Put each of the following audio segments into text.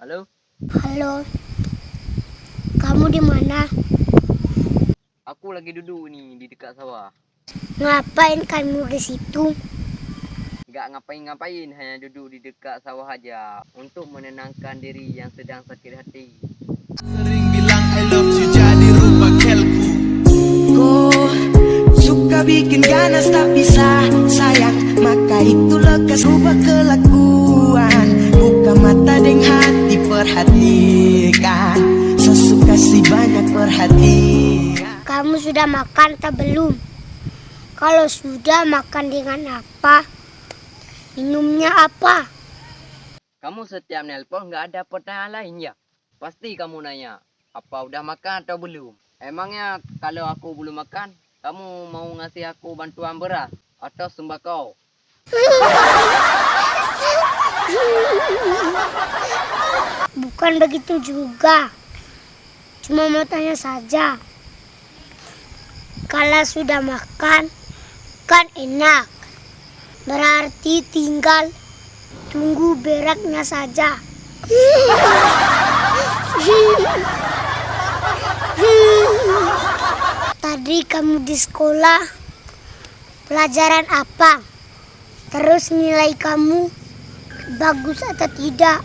Halo, Halo, kamu di mana? aku lagi duduk nih di dekat sawah. Ngapain kamu di situ? Nggak ngapain-ngapain, hanya duduk di dekat sawah aja untuk menenangkan diri yang sedang sakit hati. Sering bilang I love you jadi rupa kelku. Kau suka bikin ganas tapi sayang, maka itu lekas rubah kelakuan. Buka mata deng hati perhatikan, sesuka si banyak perhatian. Kamu sudah makan atau belum? Kalau sudah, makan dengan apa? Minumnya apa? Kamu setiap nelpon nggak ada pertanyaan lain ya? Pasti kamu nanya, apa udah makan atau belum? Emangnya kalau aku belum makan, kamu mau ngasih aku bantuan beras atau sembako? Bukan begitu juga. Cuma mau tanya saja. Kalau sudah makan, kan enak. Berarti tinggal tunggu beraknya saja. Tadi kamu di sekolah, pelajaran apa? Terus nilai kamu bagus atau tidak?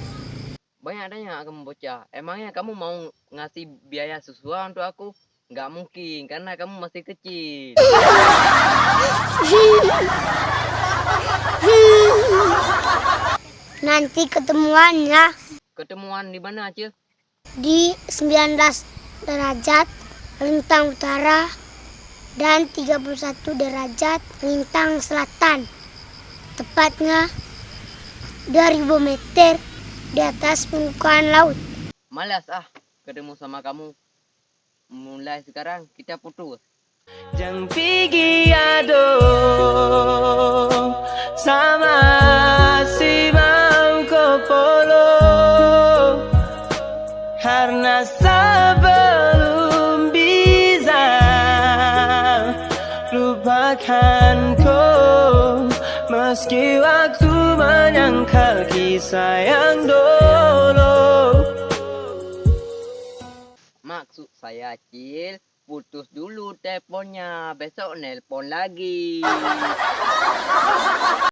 Banyak tanya kamu bocah, emangnya kamu mau ngasih biaya sesuatu untuk aku? Nggak mungkin, karena kamu masih kecil. Nanti ketemuan ya Ketemuan di mana aja? di 19 derajat lintang utara dan 31 derajat lintang selatan. Tepatnya 2000 meter di atas permukaan laut. Malas ketemu sama kamu. Mulai sekarang kita putus. Jangan pergi sama si mau kopolo, karena sebelum bisa lupakanku, meski waktu menyangkal kisah yang dulu. Maksud saya, Cil, putus dulu teleponnya. Besok nelpon lagi.